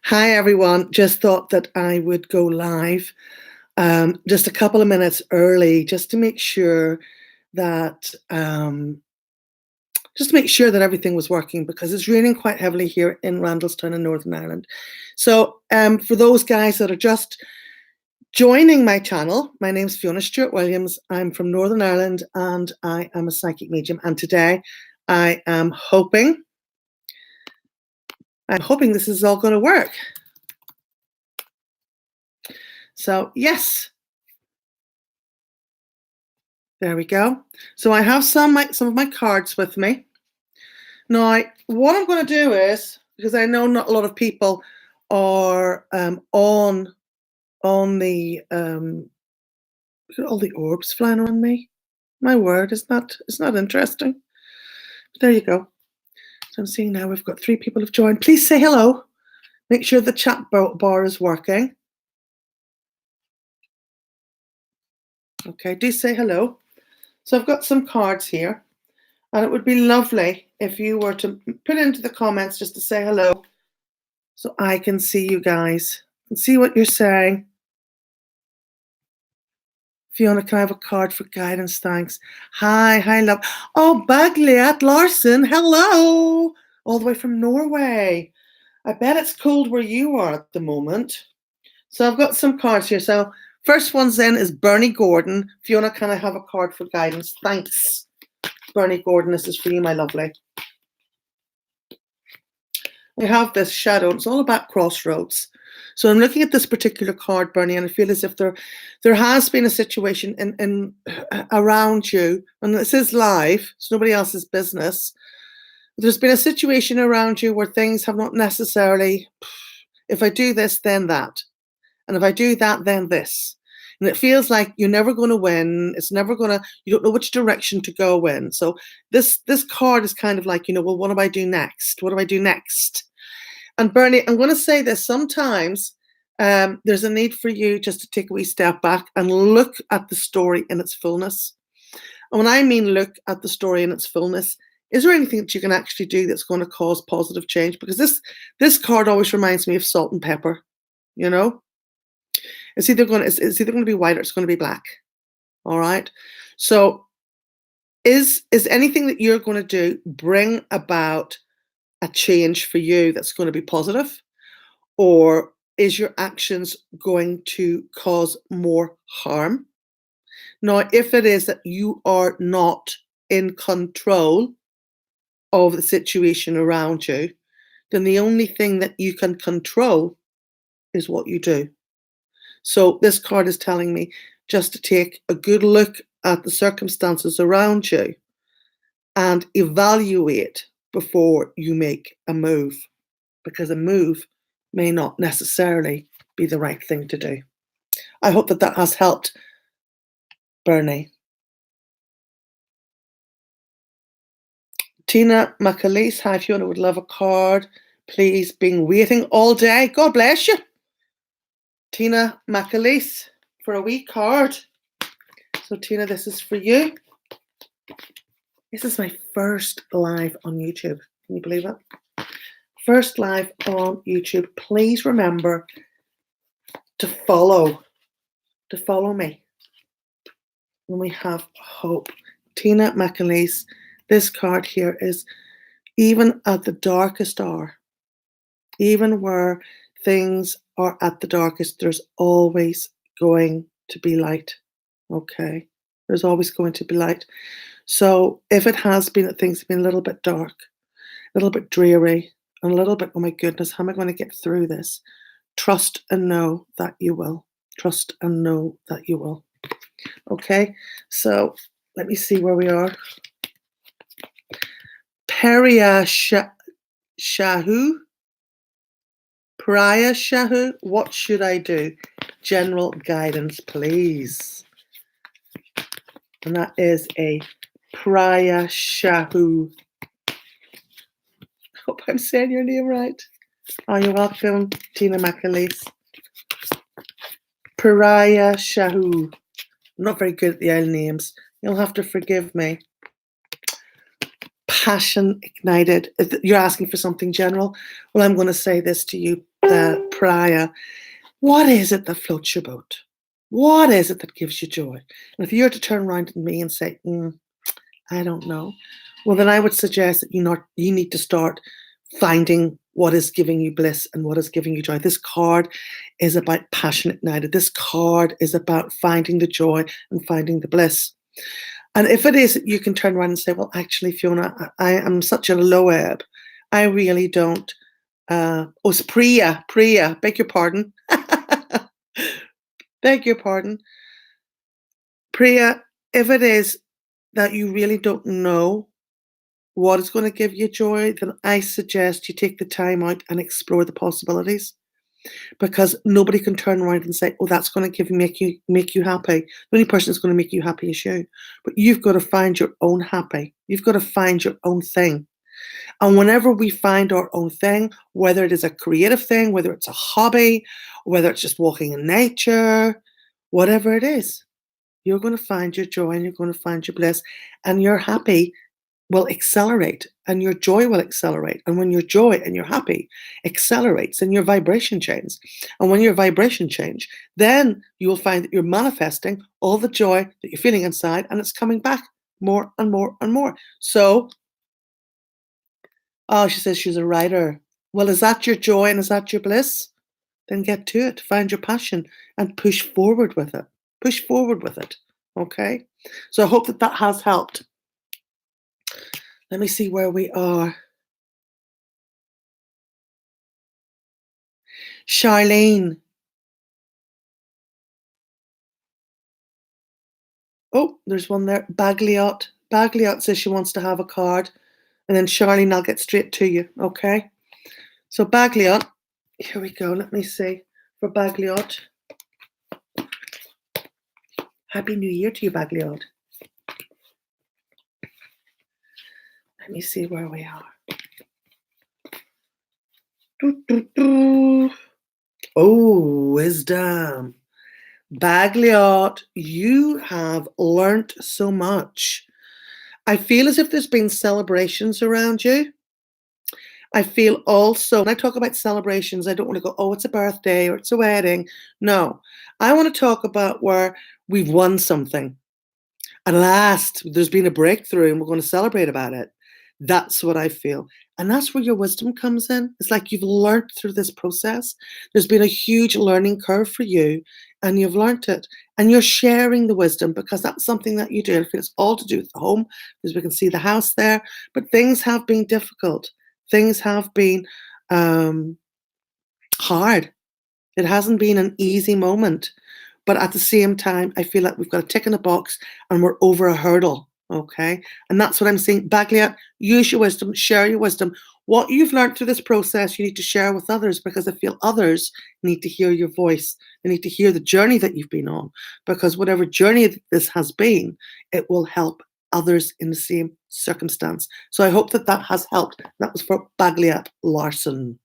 Hi, everyone. Just thought that I would go live just a couple of minutes early just to make sure that everything was working because it's raining quite heavily here in Randallstown in Northern Ireland. So for those guys that are just joining my channel, my name's Fiona Stewart Williams. I'm from Northern Ireland and I am a psychic medium. And today I am hoping this is all going to work. So yes, there we go. So I have some of my cards with me. Now, what I'm going to do is, because I know not a lot of people are on the look at all the orbs flying around me. My word, it's not interesting. But there you go. So I'm seeing now we've got 3 people have joined. Please say hello. Make sure the chat bar is working. Okay, do say hello. So I've got some cards here, and it would be lovely if you were to put into the comments just to say hello so I can see you guys and see what you're saying. Fiona, can I have a card for guidance? Thanks. Hi, love. Oh, Bagley at Larson. Hello. All the way from Norway. I bet it's cold where you are at the moment. So I've got some cards here. So first one's in is Bernie Gordon. Fiona, can I have a card for guidance? Thanks. Bernie Gordon, this is for you, my lovely. We have this shadow. It's all about crossroads. So I'm looking at this particular card, Bernie, and I feel as if there has been a situation in around you, and this is live, it's nobody else's business. There's been a situation around you where things have not necessarily, if I do this, then that. And if I do that, then this. And it feels like you're never going to win. It's never going to, you don't know which direction to go in. So this card is kind of like, well, what do I do next? What do I do next? And Bernie, I'm going to say this, sometimes there's a need for you just to take a wee step back and look at the story in its fullness. And when I mean look at the story in its fullness, is there anything that you can actually do that's going to cause positive change? Because this card always reminds me of salt and pepper, It's either going to be white or it's going to be black. All right. So is anything that you're going to do bring about a change for you that's going to be positive, or is your actions going to cause more harm? Now, if it is that you are not in control of the situation around you, then the only thing that you can control is what you do. So this card is telling me just to take a good look at the circumstances around you and evaluate before you make a move, because a move may not necessarily be the right thing to do. I hope that has helped, Bernie. Tina McAleese, hi Fiona, would love a card. Please, been waiting all day. God bless you. Tina McAleese for a wee card. So Tina, this is for you. This is my first live on YouTube. Can you believe it? First live on YouTube. Please remember to follow me. And we have hope. Tina McAleese, this card here is, even at the darkest hour, even where things are at the darkest, there's always going to be light. Okay? There's always going to be light. So if it has been that things have been a little bit dark, a little bit dreary, and a little bit, oh my goodness, how am I going to get through this? Trust and know that you will. Trust and know that you will. Okay, so let me see where we are. Priya Shahu, what should I do? General guidance, please. And that is a Priya Shahu. I hope I'm saying your name right. Oh, you're welcome, Tina McAleese. Priya Shahu. I'm not very good at the old names. You'll have to forgive me. passion ignited. If you're asking for something general, well, I'm going to say this to you, Priya. What is it that floats your boat? What is it that gives you joy? And if you were to turn around to me and say, I don't know, well, then I would suggest that you need to start finding what is giving you bliss and what is giving you joy. This card is about passion ignited. This card is about finding the joy and finding the bliss. And if it is, you can turn around and say, well, actually, Fiona, I am such a low ebb. I really don't. It's Priya, beg your pardon. Beg your pardon. Priya, if it is that you really don't know what is going to give you joy, then I suggest you take the time out and explore the possibilities. Because nobody can turn around and say, "Oh, that's going to make you happy." The only person that's going to make you happy is you. But you've got to find your own happy. You've got to find your own thing. And whenever we find our own thing, whether it is a creative thing, whether it's a hobby, whether it's just walking in nature, whatever it is, you're going to find your joy and you're going to find your bliss, and your happy will accelerate and your joy will accelerate. And when your joy and your happy accelerates, then your vibration changes. And when your vibration change, then you will find that you're manifesting all the joy that you're feeling inside, and it's coming back more and more and more. So, oh, she says she's a writer. Well, is that your joy and is that your bliss? Then get to it, find your passion and push forward with it. Push forward with it. Okay? So I hope that that has helped. Let me see where we are. Charlene. Oh, there's one there. Bagley. Bagley says she wants to have a card. And then Charlene, I'll get straight to you. Okay? So Bagley, here we go. Let me see. For Bagley. Happy New Year to you, Bagley. Let me see where we are. Oh, wisdom. Bagley, you have learnt so much. I feel as if there's been celebrations around you. I feel also, when I talk about celebrations, I don't want to go, oh, it's a birthday or it's a wedding. No, I want to talk about where we've won something. At last, there's been a breakthrough and we're going to celebrate about it. That's what I feel. And that's where your wisdom comes in. It's like you've learned through this process. There's been a huge learning curve for you and you've learned it. And you're sharing the wisdom because that's something that you do. I feel it's all to do with the home because we can see the house there. But things have been difficult. Things have been hard. It hasn't been an easy moment. But at the same time, I feel like we've got a tick in a box and we're over a hurdle. Okay. And that's what I'm saying. Bagley, use your wisdom, share your wisdom. What you've learned through this process, you need to share with others because I feel others need to hear your voice. They need to hear the journey that you've been on because whatever journey this has been, it will help others in the same circumstance. So I hope that that has helped. That was for Bagley Larson.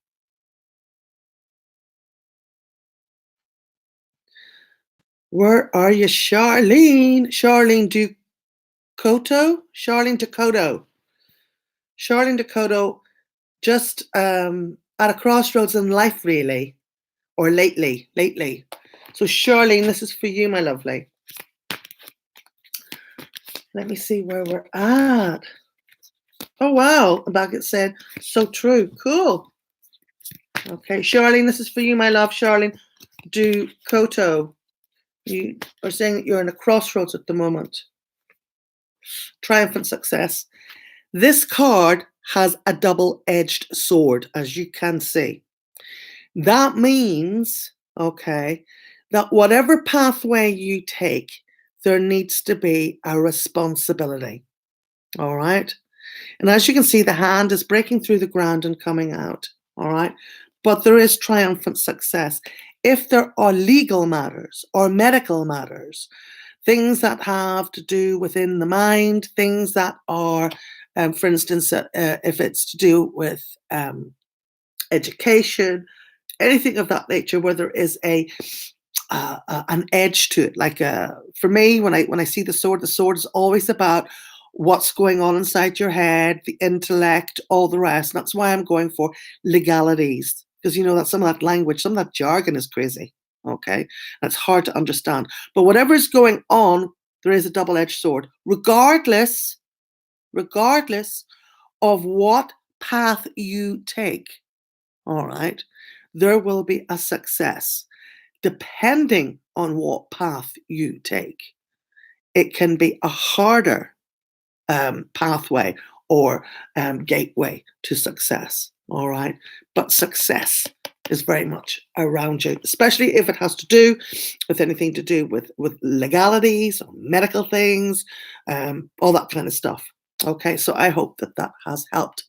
Where are you, Charlene? Charlene Dakota. Charlene Dakota, just at a crossroads in life, really, or lately. So, Charlene, this is for you, my lovely. Let me see where we're at. Oh, wow. Baggett said, so true. Cool. Okay, Charlene, this is for you, my love. Charlene Dakota. You are saying that you're in a crossroads at the moment. Triumphant success. This card has a double-edged sword, as you can see. That means, okay, that whatever pathway you take, there needs to be a responsibility. All right? And as you can see, the hand is breaking through the ground and coming out. All right? But there is triumphant success. If there are legal matters or medical matters, things that have to do within the mind, things that are, for instance, if it's to do with education, anything of that nature, where there is an edge to it. Like for me, when I see the sword is always about what's going on inside your head, the intellect, all the rest. And that's why I'm going for legalities, because you know that some of that language, some of that jargon is crazy. Okay, that's hard to understand. But whatever is going on, there is a double-edged sword. Regardless of what path you take, all right, there will be a success. Depending on what path you take, it can be a harder pathway or gateway to success. All right. But success is very much around you, especially if it has to do with anything to do with legalities or medical things, all that kind of stuff. Okay. So I hope that that has helped.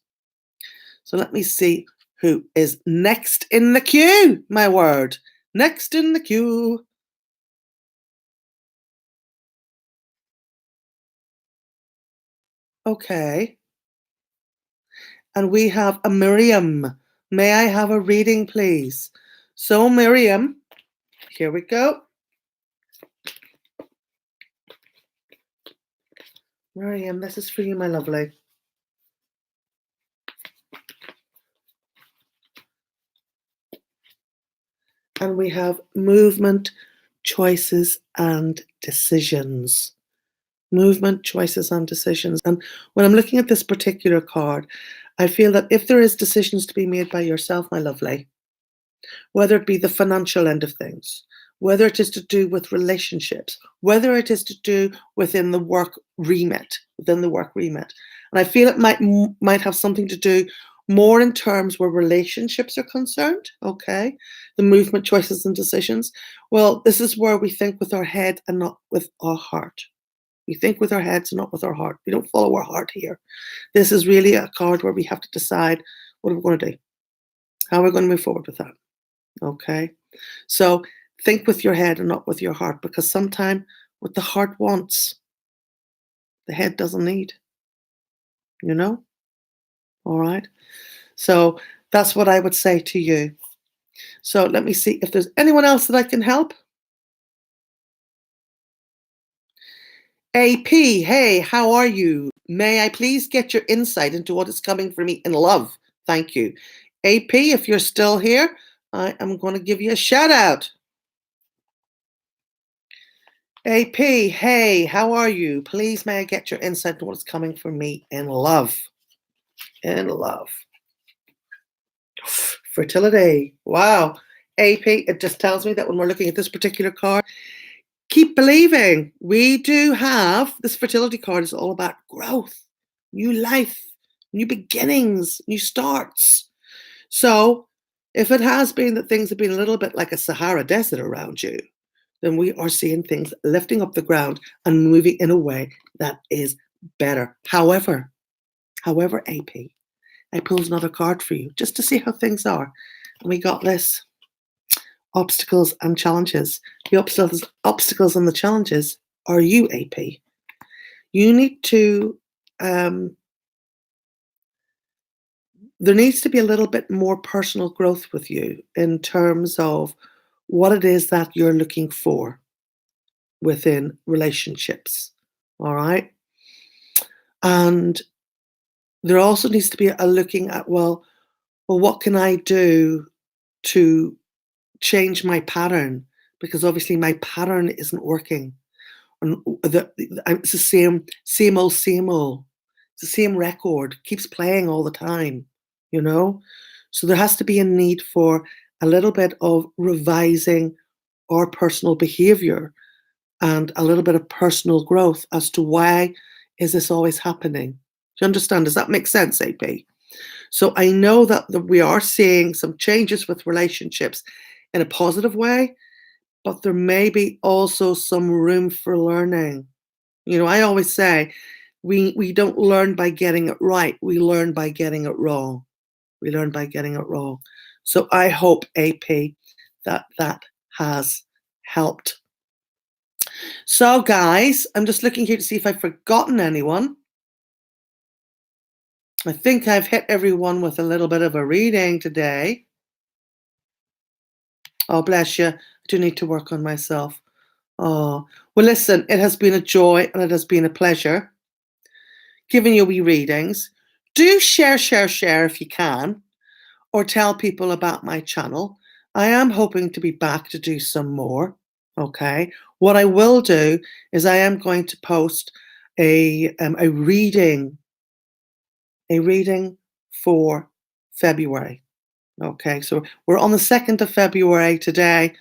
So let me see who is next in the queue. My word. Next in the queue. Okay. And we have a Miriam. May I have a reading, please? So, Miriam, here we go. Miriam, this is for you, my lovely. And we have movement, choices, and decisions. Movement, choices, and decisions. And when I'm looking at this particular card, I feel that if there is decisions to be made by yourself, my lovely, whether it be the financial end of things, whether it is to do with relationships, whether it is to do within the work remit, And I feel it might have something to do more in terms where relationships are concerned, okay? The movement, choices, and decisions. Well, this is where we think with our head and not with our heart. We think with our heads and not with our heart. We don't follow our heart here. This is really a card where we have to decide what are we going to do? How are we going to move forward with that? Okay. So think with your head and not with your heart, because sometimes what the heart wants, the head doesn't need, you know? All right. So that's what I would say to you. So let me see if there's anyone else that I can help. AP, hey, how are you? May I please get your insight into what is coming for me in love? Thank you. AP, if you're still here, I am going to give you a shout out. AP, hey, how are you? Please may I get your insight into what's coming for me in love? In love. Fertility. Wow. AP, it just tells me that when we're looking at this particular card, keep believing. We do have this fertility card is all about growth, new life, new beginnings, new starts. So if it has been that things have been a little bit like a Sahara desert around you, then we are seeing things lifting up the ground and moving in a way that is better. However, AP, I pulled another card for you just to see how things are. And we got this. Obstacles and challenges. The obstacles and the challenges are you, AP. You need to, there needs to be a little bit more personal growth with you in terms of what it is that you're looking for within relationships. All right. And there also needs to be a looking at, well, what can I do to change my pattern? Because obviously my pattern isn't working. And it's the same old, same old. It's the same record, keeps playing all the time, you know? So there has to be a need for a little bit of revising our personal behavior and a little bit of personal growth as to why is this always happening. Do you understand? Does that make sense, AP? So I know that we are seeing some changes with relationships in a positive way, but there may be also some room for learning. You know, I always say we don't learn by getting it right. We learn by getting it wrong. We learn by getting it wrong. So I hope, AP, that that has helped. So guys, I'm just looking here to see if I've forgotten anyone. I think I've hit everyone with a little bit of a reading today. Oh, bless you. I do need to work on myself. Oh, well, listen, it has been a joy and it has been a pleasure. giving you wee readings. Do share if you can, or tell people about my channel. I am hoping to be back to do some more. Okay. What I will do is I am going to post a reading for February. Okay, so we're on the 2nd of February today,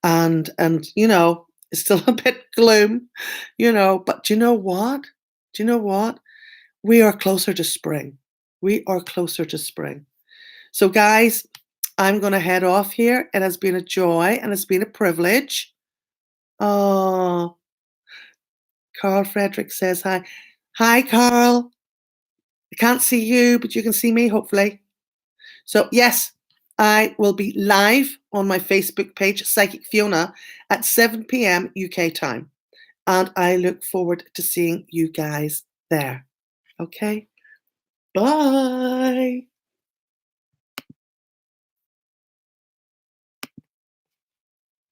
and you know, it's still a bit gloom, you know, but do you know what? Do you know what? We are closer to spring. We are closer to spring. So guys, I'm going to head off here. It has been a joy and it's been a privilege. Oh, Carl Frederick says hi. Hi, Carl. I can't see you, but you can see me, hopefully. So, yes, I will be live on my Facebook page, Psychic Fiona, at 7 p.m. UK time. And I look forward to seeing you guys there. Okay? Bye.